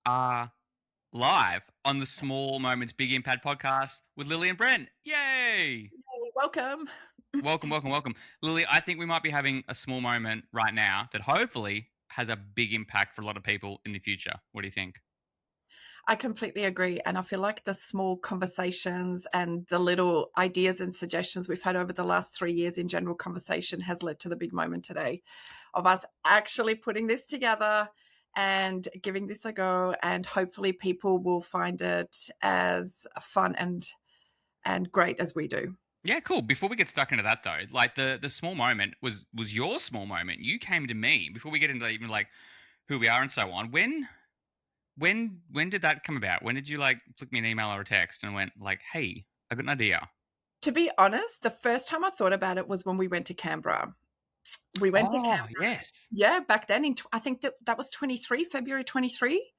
are live on the Small Moments Big Impact podcast with Lily and Brent. Yay! Hey, welcome. Welcome, welcome, welcome. Lily, I think we might be having a small moment right now that hopefully has a big impact for a lot of people in the future. What do you think? I completely agree. And I feel like the small conversations and the little ideas and suggestions we've had over the last 3 years in general conversation has led to the big moment today of us actually putting this together and giving this a go. And hopefully people will find it as fun and great as we do. Yeah, cool. Before we get stuck into that though, like the small moment was your small moment. You came to me before we get into even like who we are and so on. When did that come about? When did you like flick me an email or a text and went like, "Hey, I got an idea." To be honest, the first time I thought about it was when we went to Canberra. We went to Oh, Canberra. yes. Yeah, back then I think that was 23, February 23.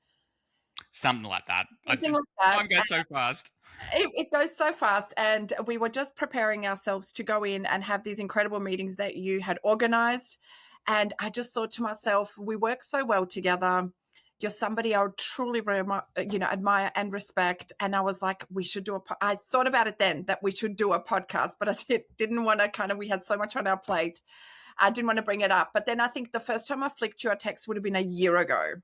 Something like that. Something like that. Time goes so fast. It goes so fast. And we were just preparing ourselves to go in and have these incredible meetings that you had organized. And I just thought to myself, we work so well together. You're somebody I would truly, admire and respect. And I was like, we should do I thought about it then that we should do a podcast, but I didn't want to we had so much on our plate. I didn't want to bring it up. But then I think the first time I flicked you a text would have been a year ago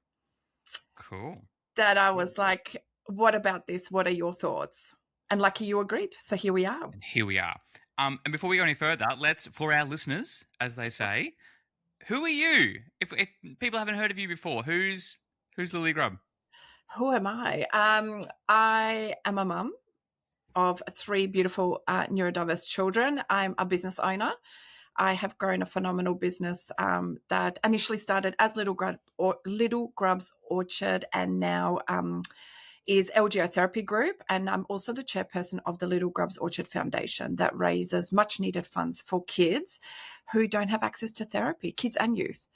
Cool. that I was like, what about this? What are your thoughts? And lucky you agreed. So here we are. And here we are. And before we go any further, let's, for our listeners, as they say, who are you? If people haven't heard of you before, who's Lily Grubb? Who am I? I am a mum of three beautiful neurodiverse children. I'm a business owner. I have grown a phenomenal business that initially started as Little Grub's Orchard and now is LGO Therapy Group. And I'm also the chairperson of the Little Grub's Orchard Foundation that raises much needed funds for kids who don't have access to therapy, kids and youth.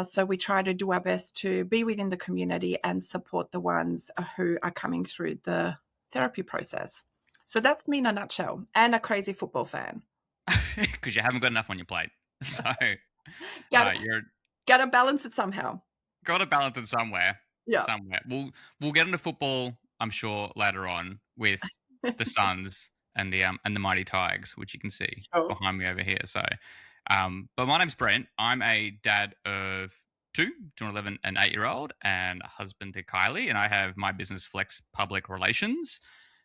So we try to do our best to be within the community and support the ones who are coming through the therapy process. So that's me in a nutshell, and a crazy football fan. Because you haven't got enough on your plate. So you're Got to balance it somehow. got to balance it somewhere. Yeah. Somewhere. We'll get into football, I'm sure, later on with the Suns and the Mighty Tigers, which you can see behind me over here. So, but my name's Brent. I'm a dad of two, 11 and 8-year-old, and a husband to Kylie. And I have my business, Flex Public Relations.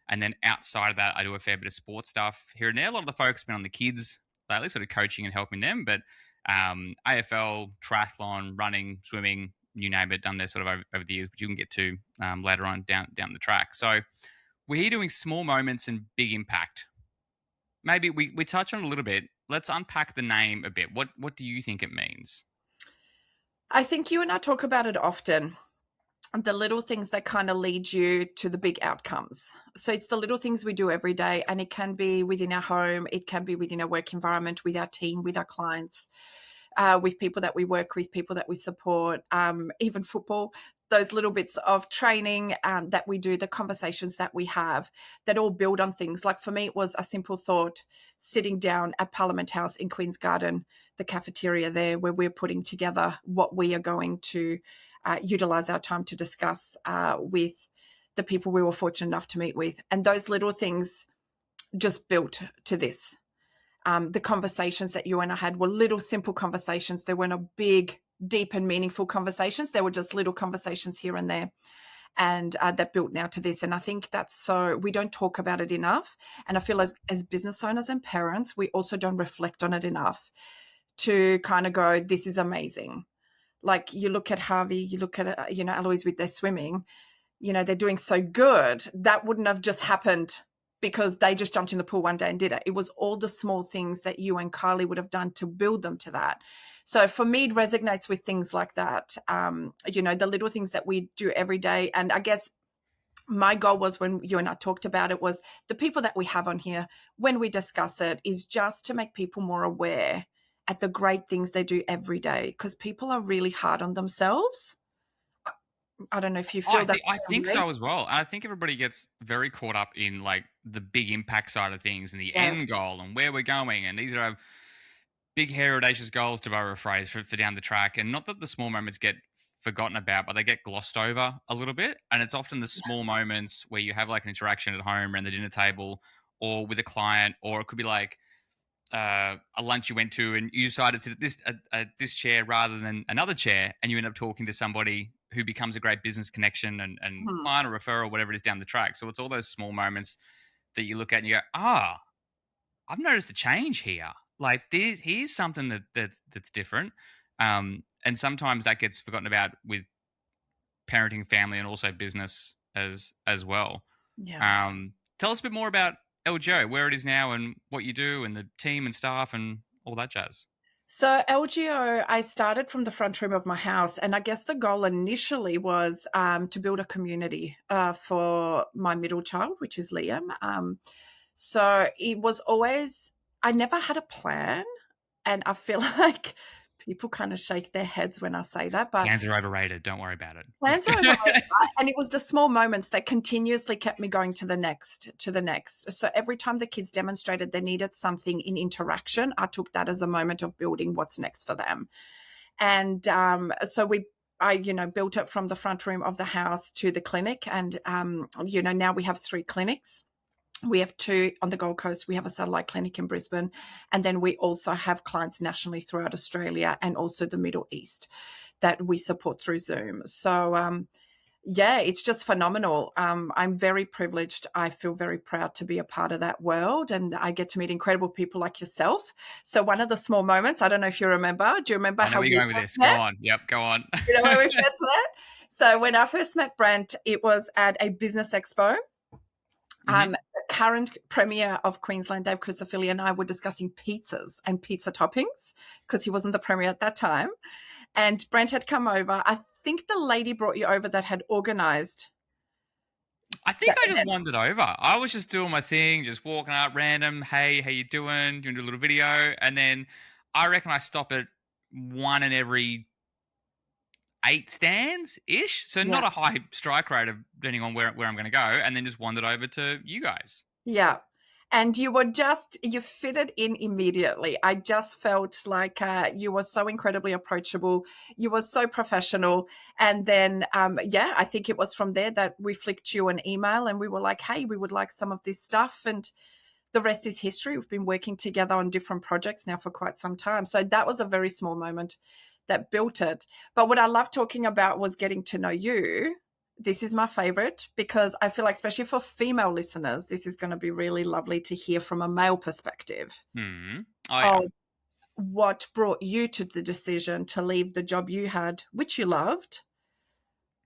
And then outside of that, I do a fair bit of sports stuff here and there. A lot of the focus has been on the kids lately, sort of coaching and helping them. But AFL, triathlon, running, swimming, you name it, done there sort of over the years, which you can get to later on down the track. So we're here doing small moments and big impact. Maybe we touch on it a little bit. Let's unpack the name a bit. What do you think it means? I think you and I talk about it often. The little things that kind of lead you to the big outcomes. So it's the little things we do every day, and it can be within our home, it can be within our work environment, with our team, with our clients, with people that we work with, people that we support, even football. Those little bits of training that we do, the conversations that we have that all build on things. Like for me, it was a simple thought sitting down at Parliament House in Queen's Garden, the cafeteria there, where we're putting together what we are going to utilize our time to discuss with the people we were fortunate enough to meet with. And those little things just built to this. The conversations that you and I had were little simple conversations. They weren't a big, deep and meaningful conversations. They were just little conversations here and there. And that built now to this. And I think that's so, we don't talk about it enough. And I feel as business owners and parents, we also don't reflect on it enough to kind of go, this is amazing. Like you look at Harvey, you look at, Eloise with their swimming, they're doing so good. That wouldn't have just happened because they just jumped in the pool one day and did it. It was all the small things that you and Kylie would have done to build them to that. So for me, it resonates with things like that. The little things that we do every day. And I guess my goal was, when you and I talked about it, was the people that we have on here, when we discuss it, is just to make people more aware at the great things they do every day, because people are really hard on themselves. I don't know if you feel that. I think so as well. I think everybody gets very caught up in like the big impact side of things and the end goal and where we're going. And these are big, hairy, audacious goals, to borrow a phrase, for down the track. And not that the small moments get forgotten about, but they get glossed over a little bit. And it's often the small moments where you have like an interaction at home around the dinner table or with a client, or it could be like a lunch you went to and you decided to sit at this chair rather than another chair, and you end up talking to somebody who becomes a great business connection and Mhm. client or referral, whatever it is down the track. So it's all those small moments that you look at and you go, I've noticed a change here. Like this, here's something that's different. And sometimes that gets forgotten about with parenting, family, and also business as well. Yeah. Tell us a bit more about LGO, where it is now, and what you do, and the team and staff, and all that jazz. So LGO, I started from the front room of my house, and I guess the goal initially was to build a community for my middle child, which is Liam. So it was always, I never had a plan, and I feel like people kind of shake their heads when I say that, but Plans are overrated. Don't worry about plans are overrated, it. right? And it was the small moments that continuously kept me going to the next, to the next. So every time the kids demonstrated they needed something in interaction, I took that as a moment of building what's next for them. And so I, built it from the front room of the house to the clinic. And, now we have 3 clinics. We have 2 on the Gold Coast. We have a satellite clinic in Brisbane. And then we also have clients nationally throughout Australia and also the Middle East that we support through Zoom. So, yeah, it's just phenomenal. I'm very privileged. I feel very proud to be a part of that world, and I get to meet incredible people like yourself. So one of the small moments, I don't know if you remember, do you remember I know how where you're we going with first this. Go met? on. Yep, go on. You know where we first met? So when I first met Brent, it was at a business expo. Mhm. Current Premier of Queensland, Dave Crucifili, and I were discussing pizzas and pizza toppings because he wasn't the Premier at that time. And Brent had come over. I think the lady brought you over that had organised I think that I just event. wandered over. I was just doing my thing, just walking up random. Hey, how you doing? Doing a little video, and then I reckon I stop at one in every 8 stands ish. So Yeah. not a high strike rate of depending on where I'm going to go, and then just wandered over to you guys. Yeah. And you fitted in immediately. I just felt like you were so incredibly approachable. You were so professional. And then, yeah, I think it was from there that we flicked you an email and we were like, hey, we would like some of this stuff. And the rest is history. We've been working together on different projects now for quite some time. So that was a very small moment that built it. But what I love talking about was getting to know you. This is my favorite because I feel like, especially for female listeners, this is going to be really lovely to hear from a male perspective Hmm. Oh yeah, of what brought you to the decision to leave the job you had, which you loved,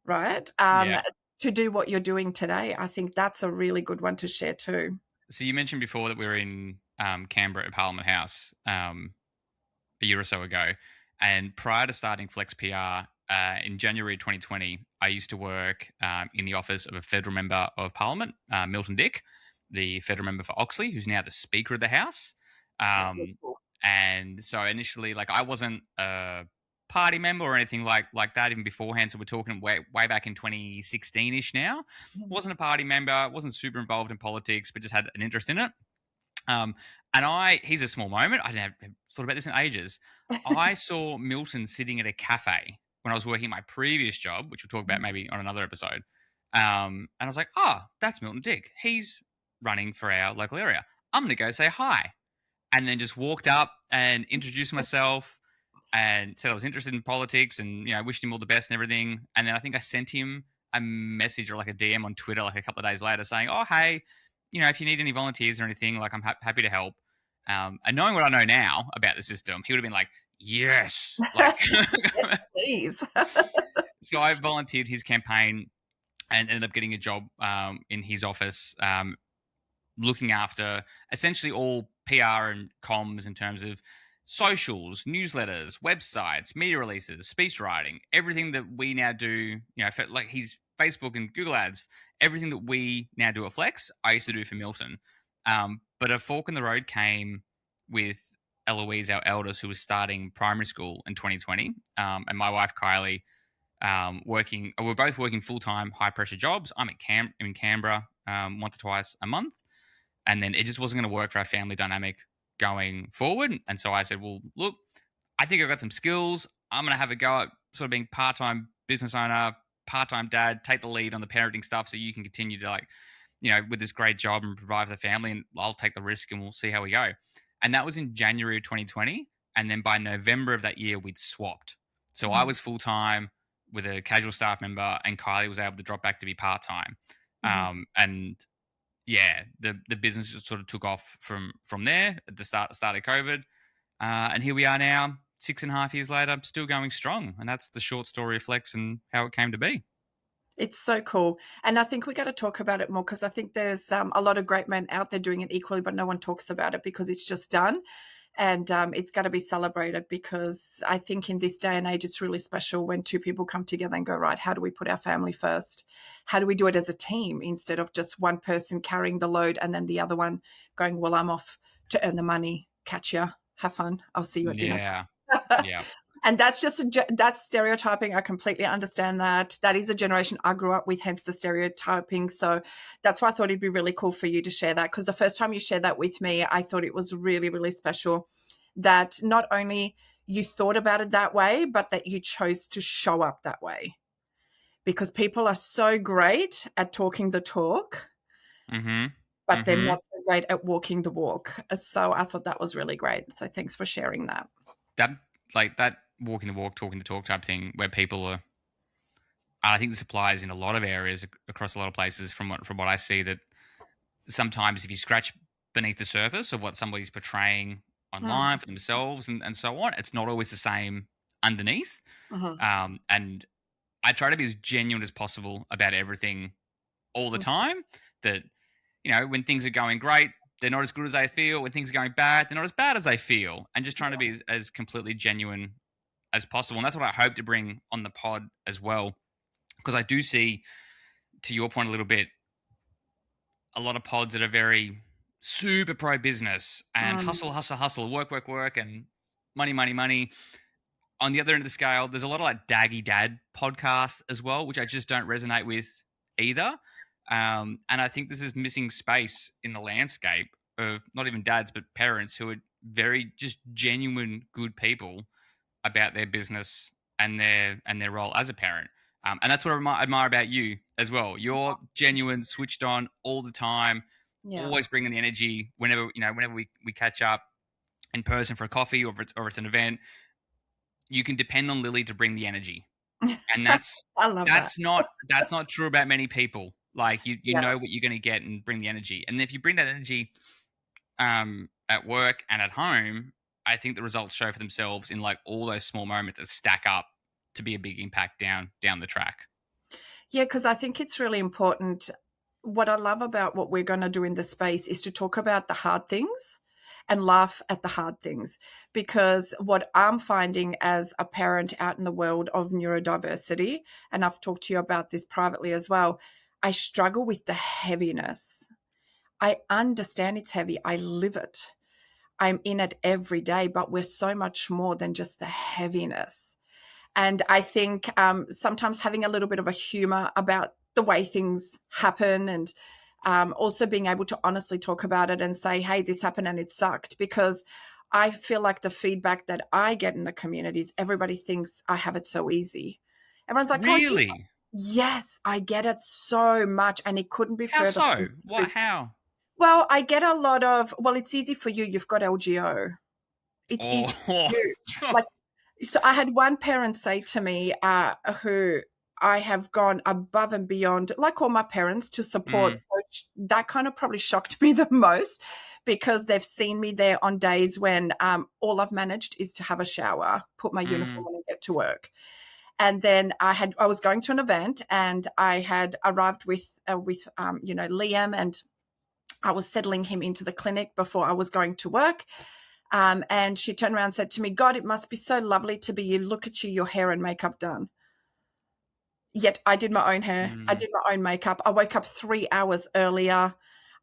right? yeah. To do what you're doing today. I think that's a really good one to share too. So you mentioned before that we were in Canberra at Parliament House a year or so ago, and prior to starting Flex PR in January 2020, I used to work in the office of a federal member of Parliament, Milton Dick, the federal member for Oxley, who's now the Speaker of the House. So Um, cool. and so initially, like I wasn't a party member or anything like that even beforehand. So we're talking way back in 2016 ish now. Wasn't a party member, wasn't super involved in politics, but just had an interest in it. Um, and here's a small moment. I didn't have thought about this in ages. I saw Milton sitting at a cafe when I was working my previous job, which we'll talk about maybe on another episode. And I was like, that's Milton Dick. He's running for our local area. I'm going to go say hi. And then just walked up and introduced myself and said I was interested in politics and, wished him all the best and everything. And then I think I sent him a message or like a DM on Twitter like a couple of days later saying, oh, hey, if you need any volunteers or anything, like I'm happy to help. And knowing what I know now about the system, he would have been like, yes. Like, Yes, please. so I volunteered his campaign and ended up getting a job in his office, looking after essentially all PR and comms in terms of socials, newsletters, websites, media releases, speech writing, everything that we now do, for, like his Facebook and Google ads, everything that we now do at Flex, I used to do for Milton. But a fork in the road came with Eloise, our eldest, who was starting primary school in 2020, and my wife Kylie we're both working full-time high pressure jobs. I'm in Canberra once or twice a month, and then it just wasn't going to work for our family dynamic going forward. And so I said, well, look, I think I've got some skills. I'm going to have a go at sort of being part-time business owner, part-time dad, take the lead on the parenting stuff so you can continue to like, with this great job and provide for the family, and I'll take the risk and we'll see how we go. And that was in January of 2020. And then by November of that year, we'd swapped. So I Mhm. was full-time with a casual staff member, and Kylie was able to drop back to be part-time. Mhm. And yeah, the business just sort of took off from there at the start of COVID. And here we are now, 6.5 years later, still going strong. And that's the short story of Flex and how it came to be. It's so cool. And I think we got to talk about it more because I think there's a lot of great men out there doing it equally, but no one talks about it because it's just done. And it's got to be celebrated because I think in this day and age, it's really special when two people come together and go, right, how do we put our family first? How do we do it as a team instead of just one person carrying the load and then the other one going, well, I'm off to earn the money. Catch ya. Have fun. I'll see you at dinner Yeah. time. Yeah. And that's just that's stereotyping. I completely understand that. That is a generation I grew up with, hence the stereotyping. So that's why I thought it'd be really cool for you to share that, because the first time you shared that with me, I thought it was really, really special that not only you thought about it that way, but that you chose to show up that way. Because people are so great at talking the talk, Mm-hmm. but they're Mm-hmm. not so great at walking the walk. So I thought that was really great. So thanks for sharing that. That like that walking the walk, talking the talk type thing where people are, I think this applies in a lot of areas across a lot of places from what I see, that sometimes if you scratch beneath the surface of what somebody's portraying Mm, online for themselves and so on, it's not always the same underneath. mhm, And I try to be as genuine as possible about everything all the mm, time. That, when things are going great, they're not as good as they feel. When things are going bad, they're not as bad as they feel. And just trying to be as completely genuine as possible. And that's what I hope to bring on the pod as well. Because I do see, to your point a little bit, a lot of pods that are very super pro business and mm, hustle, hustle, hustle, work, work, work, and money, money, money. On the other end of the scale, there's a lot of like daggy dad podcasts as well, which I just don't resonate with either. And I think this is missing space in the landscape of not even dads, but parents who are very just genuine good people about their business and their role as a parent. And that's what I admire about you as well. You're genuine, switched on all the time, yeah. always bringing the energy. Whenever we catch up in person for a coffee, or it's an event, you can depend on Lily to bring the energy. And that's I love that. that's not true about many people. Like you Yeah. know what you're going to get and bring the energy. And if you bring that energy at work and at home, I think the results show for themselves in like all those small moments that stack up to be a big impact down the track. Yeah, because I think it's really important. What I love about what we're going to do in this space is to talk about the hard things and laugh at the hard things. Because what I'm finding as a parent out in the world of neurodiversity, and I've talked to you about this privately as well, I struggle with the heaviness. I understand it's heavy. I live it. I'm in it every day, but we're so much more than just the heaviness. And I think sometimes having a little bit of a humor about the way things happen, and also being able to honestly talk about it and say, hey, this happened and it sucked. Because I feel like the feedback that I get in the community is everybody thinks I have it so easy. Everyone's like, oh, Really? yes, I get it so much. And it couldn't be How further from so? the What? truth. How? Well, I get a lot of, well, it's easy for you. You've got LGO. It's easy Oh, for you. Like, so I had one parent say to me, who I have gone above and beyond, like all my parents, to support. mm, So that kind of probably shocked me the most, because they've seen me there on days when all I've managed is to have a shower, put my uniform mm, on, and get to work. And then I was going to an event, and I had arrived with Liam, and I was settling him into the clinic before I was going to work. And she turned around and said to me, God, it must be so lovely to be you. Look at you, your hair and makeup done. Yet I did my own hair. I mm, did my own makeup. I woke up 3 hours earlier.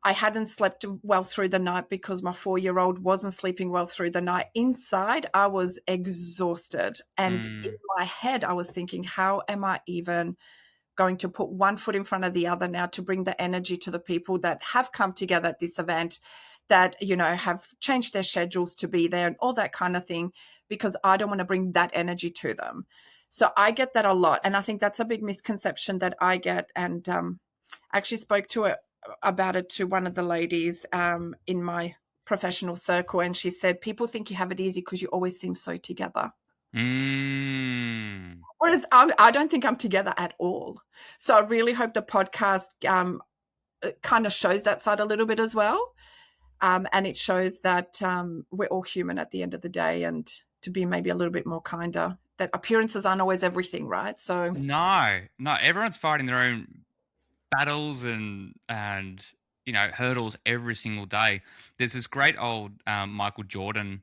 I hadn't slept well through the night because my 4-year-old wasn't sleeping well through the night. Inside, I was exhausted. And in mm. my head, I was thinking, how am I even going to put one foot in front of the other now to bring the energy to the people that have come together at this event, that have changed their schedules to be there and all that kind of thing, because I don't want to bring that energy to them. So I get that a lot. And I think that's a big misconception that I get. And I actually spoke to it about it to one of the ladies in my professional circle. And she said, people think you have it easy because you always seem so together. Mm. Whereas I don't think I'm together at all. So I really hope the podcast kind of shows that side a little bit as well. And it shows that we're all human at the end of the day, and to be maybe a little bit more kinder. That appearances aren't always everything, right? So No, everyone's fighting their own battles and hurdles every single day. There's this great old Michael Jordan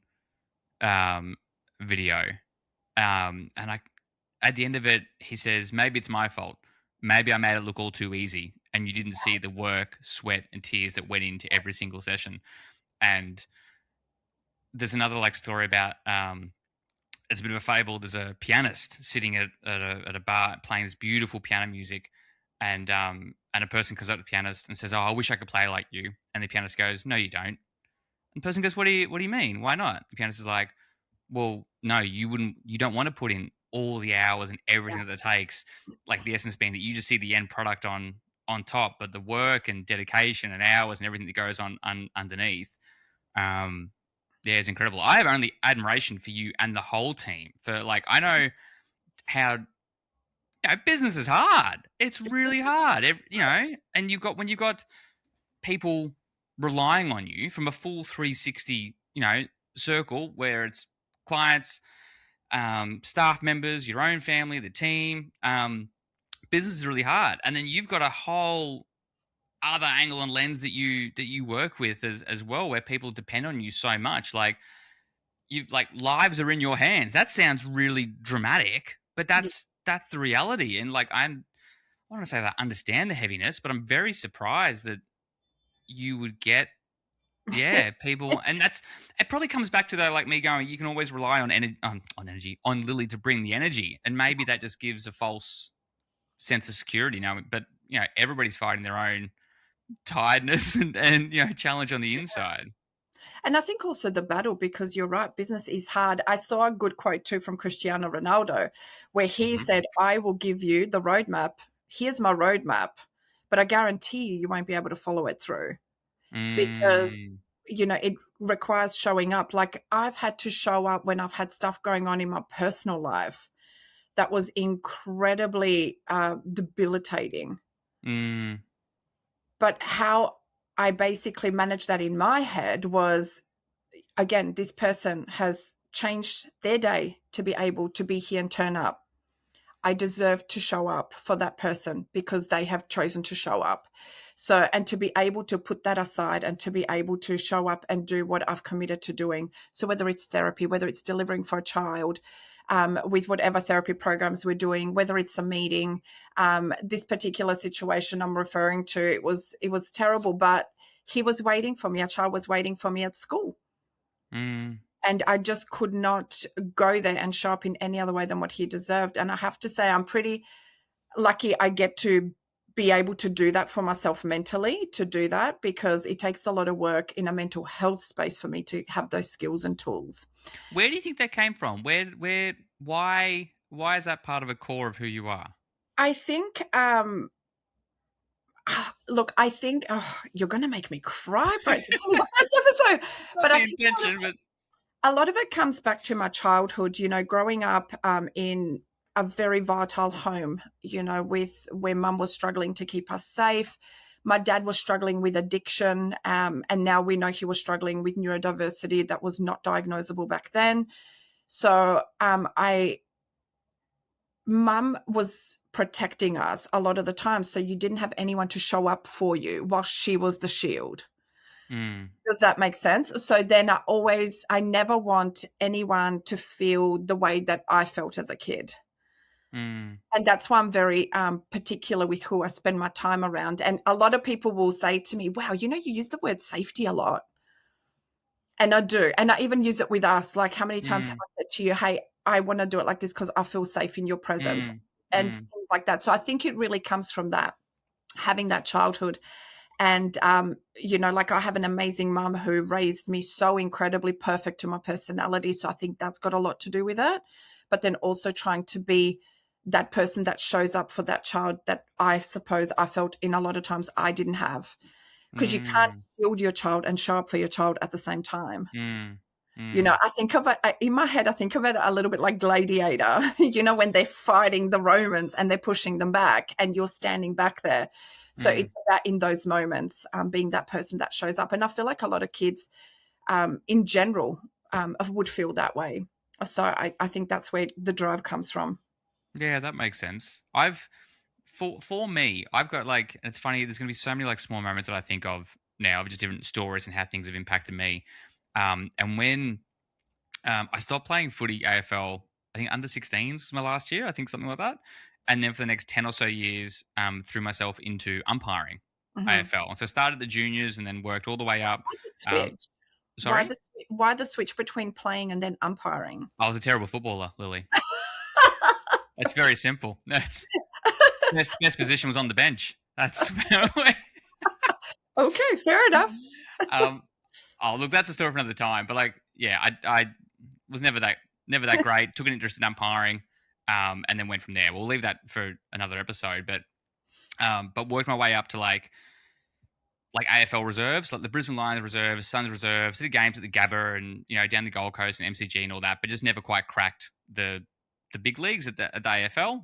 video, and I at the end of it he says, maybe it's my fault, maybe I made it look all too easy and you didn't see the work, sweat and tears that went into every single session. And there's another story about it's a bit of a fable. There's a pianist sitting at a bar playing this beautiful piano music, and a person comes up to the pianist and says, "Oh, I wish I could play like you." And the pianist goes, "No, you don't." And the person goes, What do you mean? Why not?" The pianist is like, "Well, no, you wouldn't. You don't want to put in all the hours and everything that it takes. Like the essence being that you just see the end product on top, but the work and dedication and hours and everything that goes on underneath." Yeah, it's incredible. I have only admiration for you and the whole team. For I know how business is hard. It's really hard. And when you've got people relying on you from a full 360, circle where it's clients, staff members, your own family, the team. Business is really hard, and then you've got a whole other angle and lens that you work with as well, where people depend on you so much. Lives are in your hands. That sounds really dramatic, but that's the reality. And I want to say that I understand the heaviness, but I'm very surprised that you would get people. And it probably comes back to though, like me going, you can always rely on energy, on Lily to bring the energy, and maybe that just gives a false sense of security now. But everybody's fighting their own tiredness and challenge on the inside. And I think also the battle, because you're right, business is hard. I saw a good quote too from Cristiano Ronaldo, where he said, I will give you the roadmap. Here's my roadmap, but I guarantee you won't be able to follow it through because, it requires showing up. Like I've had to show up when I've had stuff going on in my personal life that was incredibly debilitating. But how I basically managed that in my head was, again, this person has changed their day to be able to be here and turn up. I deserve to show up for that person because they have chosen to show up. So, and to be able to put that aside and to be able to show up and do what I've committed to doing. So whether it's therapy, whether it's delivering for a child, with whatever therapy programs we're doing, whether it's a meeting, this particular situation I'm referring to, it was terrible, but he was waiting for me. Our child was waiting for me at school. And I just could not go there and show up in any other way than what he deserved. And I have to say, I'm pretty lucky I get to be able to do that for myself mentally, to do that, because it takes a lot of work in a mental health space for me to have those skills and tools. Where do you think that came from? Why is that part of a core of who you are? I think, look, I think, you're going to make me cry, Brent. It's the last episode. But I think a lot of it comes back to my childhood, growing up in a very volatile home, with where mum was struggling to keep us safe. My dad was struggling with addiction, and now we know he was struggling with neurodiversity that was not diagnosable back then. So mum was protecting us a lot of the time, so you didn't have anyone to show up for you while she was the shield. Does that make sense? So then I never want anyone to feel the way that I felt as a kid. And that's why I'm very particular with who I spend my time around. And a lot of people will say to me, wow, you use the word safety a lot. And I do. And I even use it with us. Like, how many times have I said to you, hey, I want to do it like this because I feel safe in your presence and things like that. So I think it really comes from that, having that childhood. And, like I have an amazing mum who raised me so incredibly perfect to my personality. So I think that's got a lot to do with it. But then also trying to be that person that shows up for that child that I suppose I felt in a lot of times I didn't have. Because you can't Mm, shield your child and show up for your child at the same time. mm, mm, I think of it in my head, I think of it a little bit like Gladiator, when they're fighting the Romans and they're pushing them back and you're standing back there. So mm. it's about in those moments, being that person that shows up. And I feel like a lot of kids in general would feel that way. So I think that's where the drive comes from. Yeah, that makes sense. For me, I've got like, and it's funny. There's gonna be so many like small moments that I think of now of just different stories and how things have impacted me. And when I stopped playing footy AFL, I think under 16s was my last year. I think something like that. And then for the next 10 or so years, threw myself into umpiring Hmm. AFL. And so I started at the juniors and then worked all the way up. Why the Um, switch? Sorry, Why the switch between playing and then umpiring? I was a terrible footballer, Lily. It's very simple. That's best position was on the bench. That's Okay, fair enough. um. Oh, look, that's a story for another time. But like, yeah, I was never that great. Took an interest in umpiring, and then went from there. We'll leave that for another episode. But worked my way up to like AFL reserves, like the Brisbane Lions reserves, Suns reserves, did games at the Gabba and down the Gold Coast and MCG and all that, but just never quite cracked the big leagues at the AFL.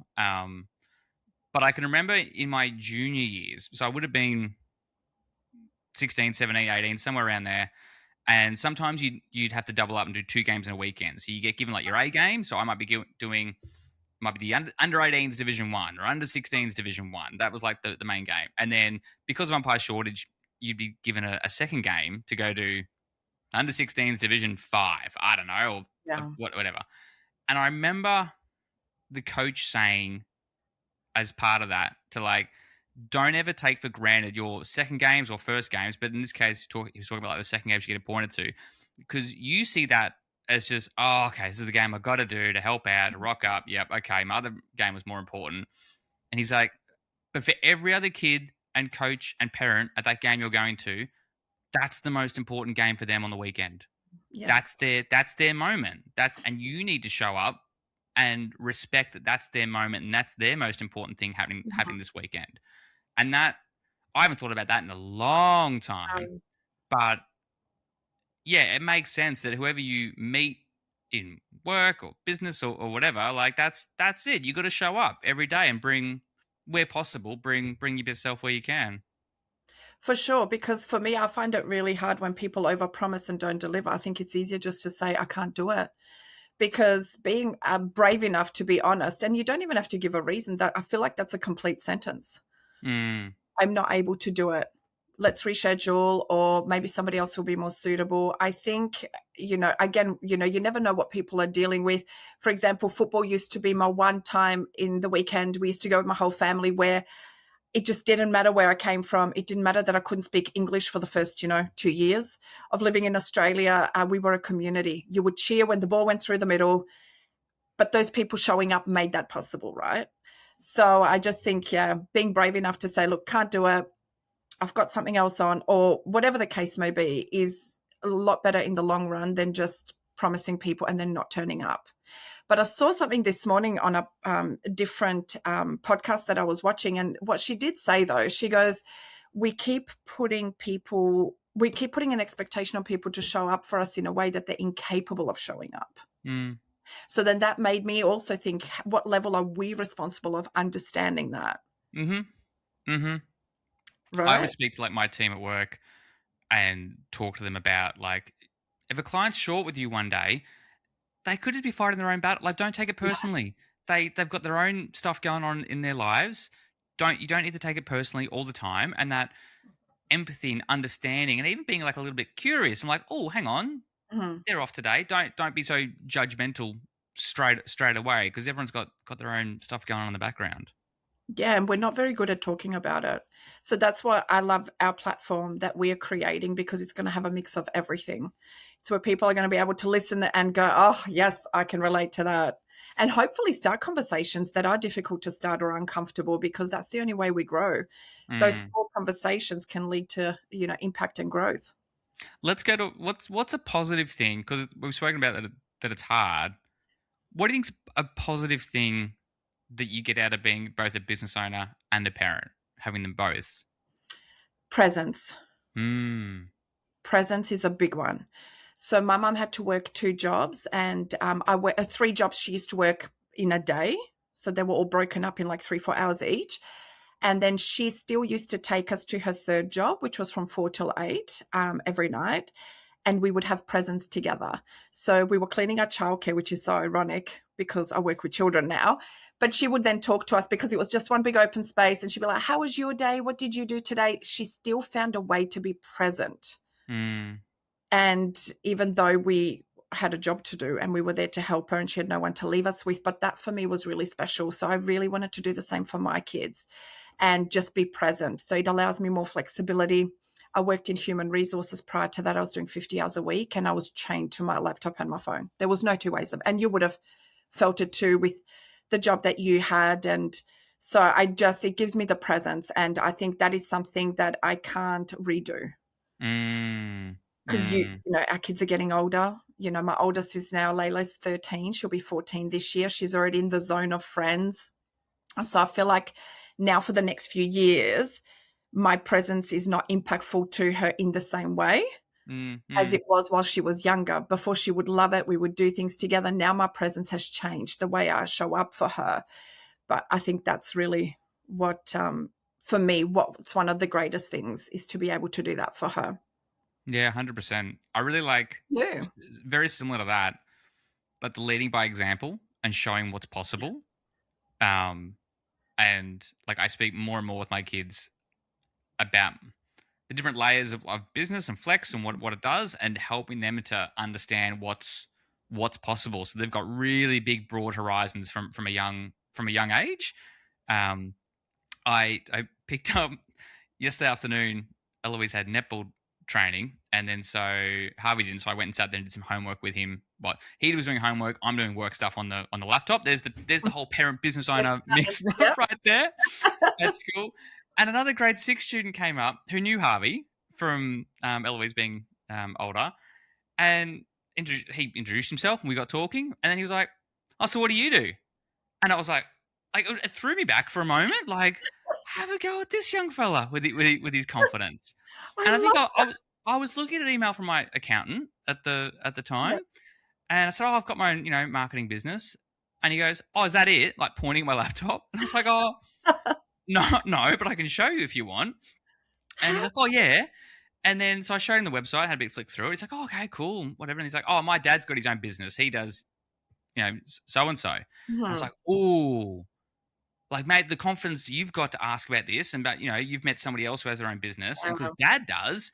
But I can remember in my junior years, so I would have been 16, 17, 18, somewhere around there. And sometimes you'd have to double up and do 2 games in a weekend. So you get given like your A game. So I might be doing might be the under 18s Division 1 or under 16s Division 1. That was like the main game. And then because of umpire shortage, you'd be given a second game to go to under 16s Division 5. I don't know, or Yeah. whatever. And I remember the coach saying as part of that to like, don't ever take for granted your second games or first games, but in this case, he was talking about like the second games you get appointed to, because you see that as just, oh, okay, this is the game I've got to do to help out, to rock up. Yep, okay, my other game was more important. And he's like, but for every other kid and coach and parent at that game you're going to, that's the most important game for them on the weekend. Yeah. That's their moment. And you need to show up and respect that that's their moment and that's their most important thing happening this weekend. And that I haven't thought about that in a long time. Um, But yeah, it makes sense that whoever you meet in work or business or whatever, like that's it. You got to show up every day and bring, where possible, bring yourself where you can. For sure, because for me, I find it really hard when people overpromise and don't deliver. I think it's easier just to say, I can't do it. Because being brave enough to be honest, and you don't even have to give a reason, that I feel like that's a complete sentence. Mm, I'm not able to do it. Let's reschedule, or maybe somebody else will be more suitable. I think, again, you never know what people are dealing with. For example, football used to be my one time in the weekend. We used to go with my whole family where it just didn't matter where I came from. It didn't matter that I couldn't speak English for the first, 2 years of living in Australia. We were a community. You would cheer when the ball went through the middle, but those people showing up made that possible, right? So I just think, yeah, being brave enough to say, look, can't do it. I've got something else on, or whatever the case may be, is a lot better in the long run than just promising people and then not turning up. But I saw something this morning on a different podcast that I was watching. And what she did say, though, she goes, we keep putting an expectation on people to show up for us in a way that they're incapable of showing up. mm, So then that made me also think, what level are we responsible of understanding that? mm-hmm. Mm-hmm. I Right? always speak to like my team at work and talk to them about like, if a client's short with you one day, they could just be fighting their own battle. Like, don't take it personally. They've got their own stuff going on in their lives. You don't need to take it personally all the time. And that empathy and understanding and even being like a little bit curious. I'm like, oh, hang on, Mhm. they're off today. Don't be so judgmental straight away, because everyone's got their own stuff going on in the background. Yeah, and we're not very good at talking about it. So that's why I love our platform that we are creating, because it's going to have a mix of everything. It's where people are going to be able to listen and go, oh, yes, I can relate to that. and hopefully start conversations that are difficult to start or uncomfortable, because that's the only way we grow. Those Mm. small conversations can lead to, impact and growth. Let's go to what's a positive thing, because we've spoken about that it's hard. What do you think's a positive thing that you get out of being both a business owner and a parent, having them both? Presence. Mm. Presence is a big one. So my mum had to work 2 jobs, and I work 3 jobs she used to work in a day. So they were all broken up in like 3-4 hours each. And then she still used to take us to her third job, which was from 4 till 8 every night. And we would have presents together. So we were cleaning our childcare, which is so ironic because I work with children now. But she would then talk to us because it was just one big open space. And she'd be like, "How was your day? What did you do today?" She still found a way to be present. Mm. And even though we had a job to do and we were there to help her and she had no one to leave us with, but that for me was really special. So I really wanted to do the same for my kids and just be present. So it allows me more flexibility. I worked in human resources prior to that. I was doing 50 hours a week and I was chained to my laptop and my phone. There was no two ways of, and you would have felt it too with the job that you had. And so it gives me the presence. And I think that is something that I can't redo. Mm. Because Mm. our kids are getting older. My oldest is now, Layla's 13. She'll be 14 this year. She's already in the zone of friends. So I feel like now for the next few years, my presence is not impactful to her in the same way Mm. as Mm. it was while she was younger. Before, she would love it. We would do things together. Now my presence has changed, the way I show up for her. But I think that's really what, for me, what's one of the greatest things is to be able to do that for her. Yeah, 100%. I really like Yeah. s- very similar to that, like the leading by example and showing what's possible. Um, and like I speak more and more with my kids about the different layers of business and flex and what it does, and helping them to understand what's possible. So they've got really big, broad horizons from a young age. Um, I picked up yesterday afternoon. Eloise had netball training, and then so Harvey didn't. So I went and sat there and did some homework with him. But he was doing homework. I'm doing work stuff on the laptop. There's the whole parent business Yes, owner mix yeah. right there at school. And another grade 6 student came up who knew Harvey from Eloise being older, and he introduced himself, and we got talking, and then he was like, "Oh, so what do you do?" And I was like it threw me back for a moment. Like, have a go at this young fella with his confidence. I And I think love I was looking at an email from my accountant at the that. time, and I said, "Oh, I've got my own marketing business." And he goes, "Oh, is that it?" Like pointing at my laptop, and I was like, "Oh, no, no, but I can show you if you want." And he's How? like, "Oh, yeah." And then so I showed him the website, had a big flick through it. He's like, "Oh, okay, cool, whatever." And he's like, "Oh, my dad's got his own business. He does, so and so." I was Mhm. like, "Ooh." Like, mate, the confidence you've got to ask about this, and about, you've met somebody else who has their own business, and because Wow. dad does,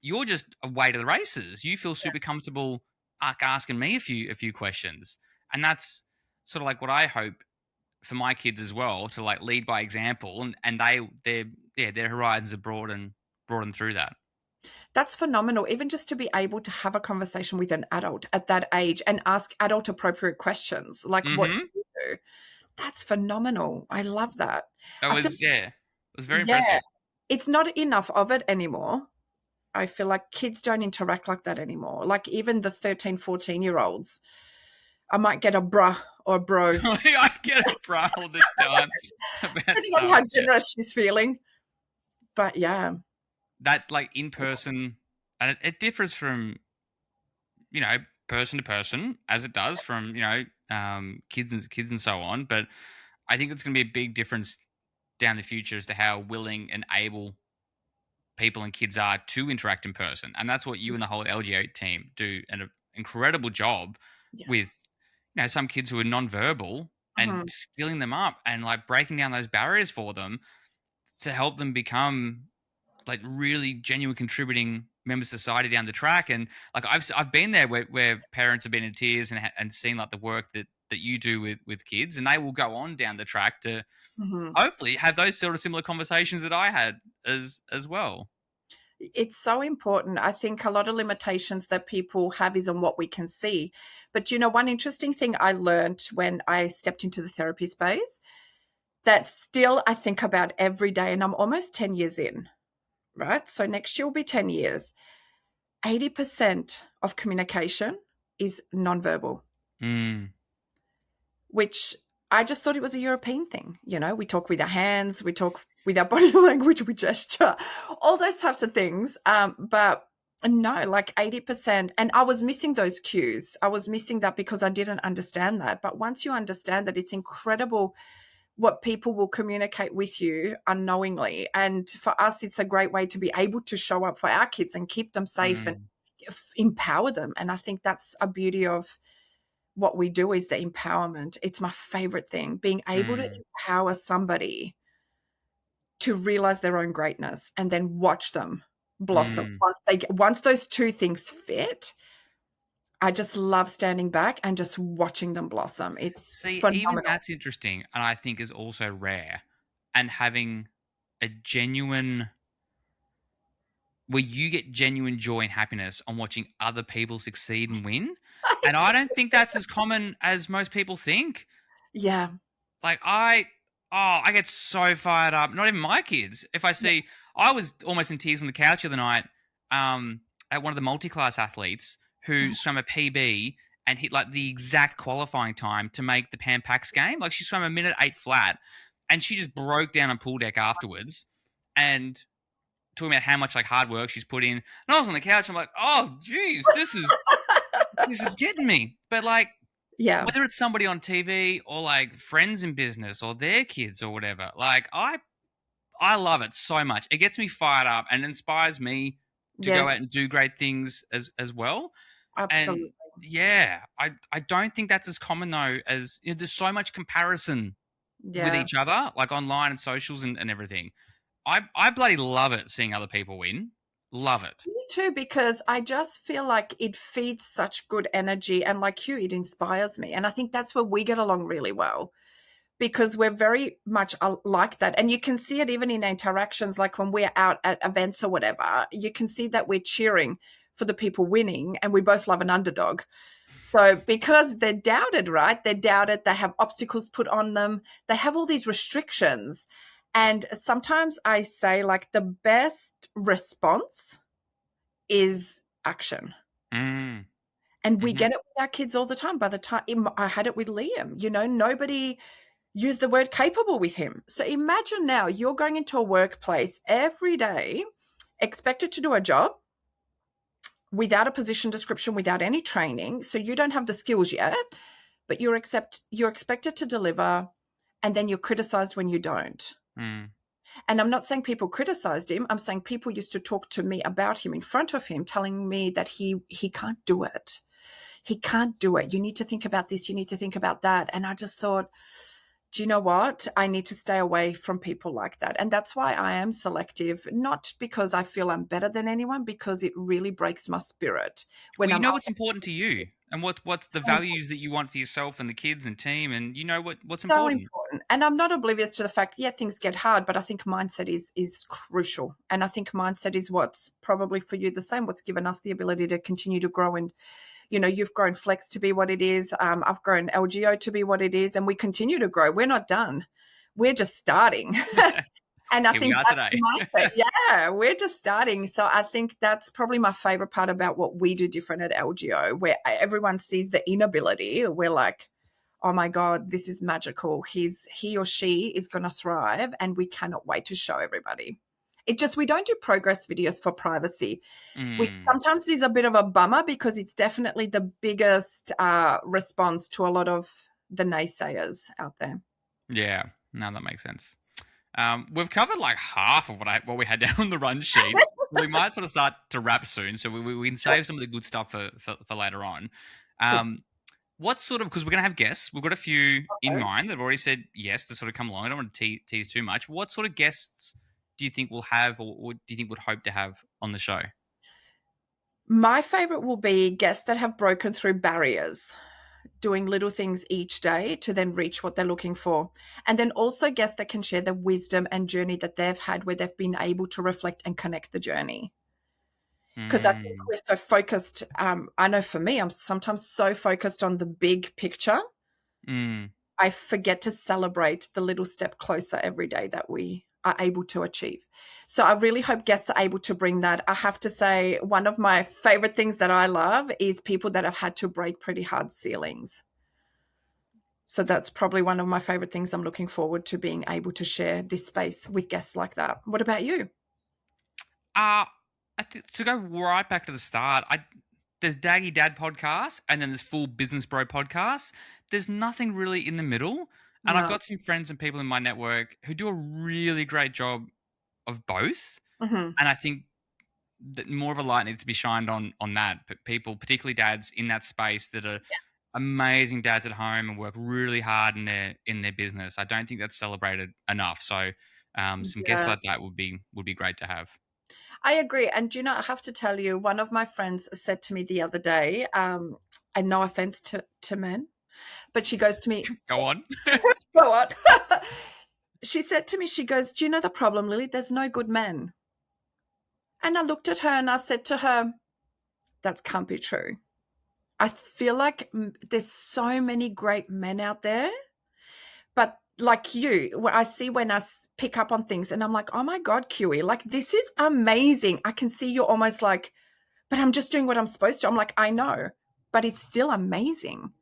you're just away to the races. You feel super comfortable asking me a few questions. And that's sort of like what I hope for my kids as well, to like lead by example, and their horizons are broaden through that. That's phenomenal. Even just to be able to have a conversation with an adult at that age and ask adult appropriate questions, like, "What do Mm-hmm. you do?" That's phenomenal. I love that. I feel It was very yeah, impressive. it's not enough of it anymore. I feel like kids don't interact like that anymore. Like, even the 13, 14-year-olds, I might get a bruh or a bro, I get it, bro, all the time about depending on how stuff. Yeah. generous she's feeling. But yeah. That like in person, and it differs from you know person to person, as it does from kids and so on. But I think it's going to be a big difference down the future as to how willing and able people and kids are to interact in person, and that's what you and the whole LGA team do an incredible job Yeah. with. Some kids who are non-verbal, and Mhm. skilling them up and like breaking down those barriers for them to help them become like really genuine contributing members of society down the track. And like I've been there where parents have been in tears, and seen like the work that you do with kids, and they will go on down the track to Mhm. hopefully have those sort of similar conversations that I had as well. It's so important. I think a lot of limitations that people have is on what we can see. But one interesting thing I learned when I stepped into the therapy space that still I think about every day, and I'm almost 10 years in, right? So next year will be 10 years. 80% of communication is nonverbal, Mm. which I just thought it was a European thing. We talk with our hands, we talk with our body language, we gesture, all those types of things. But no, like 80%. And I was missing those cues. I was missing that because I didn't understand that. But once you understand that, it's incredible what people will communicate with you unknowingly. And for us, it's a great way to be able to show up for our kids and keep them safe and Mm. empower them. And I think that's a beauty of what we do is the empowerment. It's my favorite thing, being able to Mm. empower somebody to realize their own greatness and then watch them blossom. Mm. Once those two things fit, I just love standing back and just watching them blossom. It's See, even phenomenal. that's interesting, and I think is also rare. And having a genuine, where you get genuine joy and happiness on watching other people succeed and win. And I don't think that's as common as most people think. Yeah. Like I get so fired up. Not even my kids. If I Yeah. see, I was almost in tears on the couch the other night, at one of the multi-class athletes who swam a PB and hit like the exact qualifying time to make the Pan Pacs game. Like she swam a minute 8 flat, and she just broke down on pool deck afterwards, and talking about how much like hard work she's put in. And I was on the couch. I'm like, oh, geez, this is getting me. But like, Yeah. whether it's somebody on TV or like friends in business or their kids or whatever, like I love it so much. It gets me fired up and inspires me to go Yes, out and do great things as well. And absolutely. yeah, I don't think that's as common though as there's so much comparison with Yeah. each other, like online and socials and everything. I bloody love it seeing other people win. Love it. Me too, because I just feel like it feeds such good energy. And like you, it inspires me. And I think that's where we get along really well because we're very much like that. And you can see it even in interactions, like when we're out at events or whatever, you can see that we're cheering for the people winning and we both love an underdog. So because they're doubted, right? They're doubted, they have obstacles put on them, they have all these restrictions. And sometimes I say, like, the best response is action. Mm. And we Hmm. get it with our kids all the time. By the time I had it with Liam, nobody used the word capable with him. So imagine now you're going into a workplace every day, expected to do a job without a position description, without any training. So you don't have the skills yet, but you're expected to deliver, and then you're criticized when you don't. Mm. And I'm not saying people criticized him. I'm saying people used to talk to me about him in front of him, telling me that he can't do it. He can't do it. You need to think about this. You need to think about that. And I just thought, do you know what? I need to stay away from people like that. And that's why I am selective, not because I feel I'm better than anyone, because it really breaks my spirit when Well, you I'm know up. what's important to you and what's the So values that you want for yourself and the kids and team, and you know what's so important. important. And I'm not oblivious to the fact, yeah, things get hard, but I think mindset is crucial. And I think mindset is what's probably for you the same, what's given us the ability to continue to grow. And, you've grown Flex to be what it is. I've grown LGO to be what it is. And we continue to grow. We're not done. We're just starting. And I Here we think are that's today. the mindset. Yeah, we're just starting. So I think that's probably my favorite part about what we do different at LGO, where everyone sees the inability. We're like, oh my God, this is magical. He or she is going to thrive, and we cannot wait to show everybody. We don't do progress videos for privacy, which Mm, sometimes is a bit of a bummer because it's definitely the biggest response to a lot of the naysayers out there. yeah, no, that makes sense. We've covered like half of what we had down on the run sheet. We might sort of start to wrap soon, so we can Sure. save some of the good stuff for later on. Cool. Um, what sort of, because we're going to have guests, we've got a few in Okay. mind that have already said yes to sort of come along. I don't want to tease too much. What sort of guests do you think we'll have, or do you think would hope to have on the show? My favorite will be guests that have broken through barriers, doing little things each day to then reach what they're looking for. And then also guests that can share the wisdom and journey that they've had where they've been able to reflect and connect the journey. Because I think Mm. we're so focused. I know for me, I'm sometimes so focused on the big picture, Mm. I forget to celebrate the little step closer every day that we are able to achieve. So I really hope guests are able to bring that. I have to say, one of my favorite things that I love is people that have had to break pretty hard ceilings. So that's probably one of my favorite things. I'm looking forward to being able to share this space with guests like that. What about you? I think to go right back to the start, there's Daggy Dad podcast and then there's Full Business Bro podcast. There's nothing really in the middle. And I've No. got some friends and people in my network who do a really great job of both. Hmm. And I think that more of a light needs to be shined on that. But people, particularly dads in that space that are amazing dads at home and work really hard in their business. I don't think that's celebrated enough. So some guests Yeah, like that would be great to have. I agree. And do you know, I have to tell you, one of my friends said to me the other day, and no offense to men, but she goes to me, Go on. go on. She said to me, she goes, do you know the problem, Lily? There's no good men. And I looked at her and I said to her, that can't be true. I feel like there's so many great men out there, but like you, where I see when I pick up on things and I'm like, oh my God, QE, like this is amazing. I can see you're almost like, but I'm just doing what I'm supposed to. I'm like, I know, but it's still amazing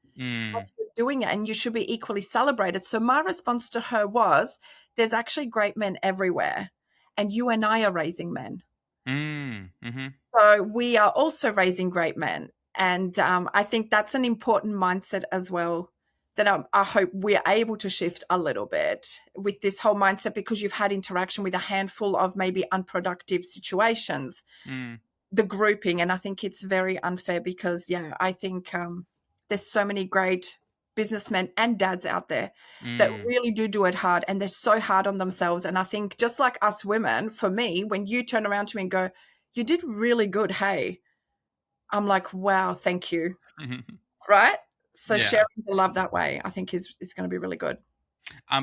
that Mm, you're doing it and you should be equally celebrated. So my response to her was, there's actually great men everywhere and you and I are raising men. mhm. So we are also raising great men. And I think that's an important mindset as well that I hope we're able to shift a little bit with this whole mindset, because you've had interaction with a handful of maybe unproductive situations, Mm, the grouping. And I think it's very unfair because, yeah, I think there's so many great businessmen and dads out there that mm, really do it hard, and they're so hard on themselves. And I think just like us women, for me, when you turn around to me and go, you did really good, hey, I'm like, wow, thank you. mhm. Right? So Yeah. sharing the love that way, I think is going to be really good.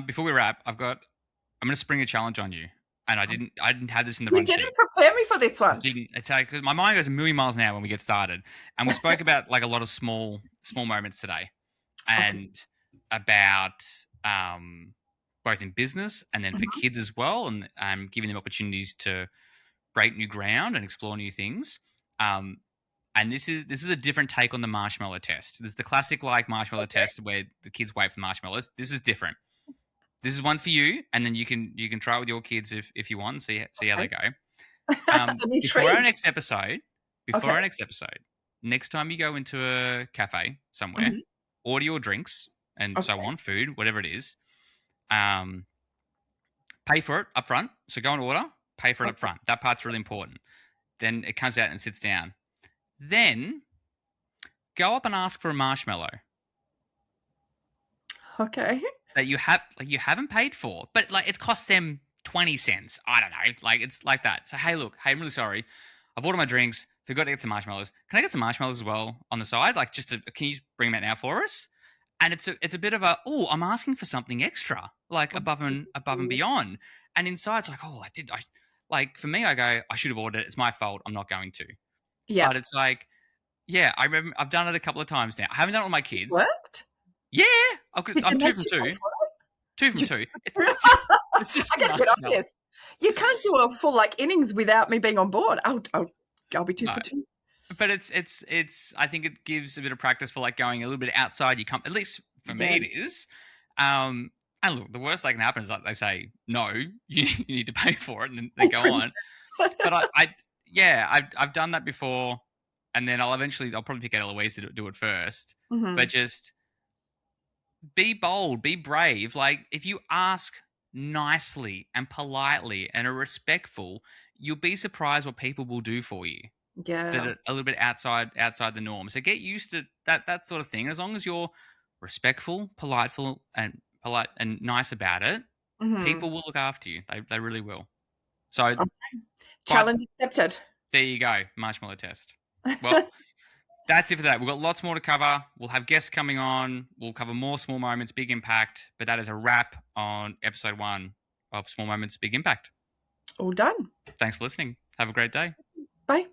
Before we wrap, I'm going to spring a challenge on you, and I didn't have this in the You run didn't sheet. prepare me for this I one. didn't. It's like 'cause my mind goes a million miles an hour when we get started, and we spoke about like a lot of small moments today, Okay. and about both in business and then for Mhm. kids as well, and giving them opportunities to break new ground and explore new things. Um, and this is a different take on the marshmallow test. There's the classic like marshmallow Okay. test where the kids wait for marshmallows. This is different. This is one for you, and then you can try it with your kids if you want and see how they Okay. go. I'm Before our intrigued. next episode, Okay. next time you go into a cafe somewhere, Mhm. order your drinks and so Okay. on, food, whatever it is. Um, pay for it up front. So go and order, pay for it up Okay. front. That part's really important. Then it comes out and sits down. Then go up and ask for a marshmallow Okay. that you haven't paid for, but like it costs them 20 cents. I don't know. Like it's like that. So hey, look, hey, I'm really sorry. I've ordered my drinks. Forgot to get some marshmallows. Can I get some marshmallows as well on the side? Like can you just bring them out now for us? And it's a bit of a, oh, I'm asking for something extra, like above and beyond. And inside it's like, oh, I like for me, I go, I should have ordered it. It's my fault. I'm not going to. Yeah. But it's like, yeah, I remember I've done it a couple of times now. I haven't done it with my It kids. worked? Yeah, Did they I'm two make from you pay two. for Two from it? two. You It's just I a gotta get on marshmallow. this. You can't do a full like innings without me being on board. I'll be two No, for two. but it's. I think it gives a bit of practice for like going a little bit outside your At least for me, it Yes. is. And look, the worst that can happen is like they say no, you need to pay for it, and then they go Pretty. on. But yeah, I've done that before, and then I'll probably pick out Eloise to do it first. But Mhm. just be bold, be brave. Like if you ask nicely and politely and are respectful, you'll be surprised what people will do for you that Yeah. are a little bit outside the norm. So get used to that sort of thing. As long as you're respectful, polite and nice about it, Mhm. people will look after you. They really will. So, Okay. but Challenge accepted. there you go, marshmallow test. Well, that's it for that. We've got lots more to cover. We'll have guests coming on. We'll cover more small moments, big impact. But that is a wrap on episode 1 of Small Moments, Big Impact. All done. Thanks for listening. Have a great day. Bye.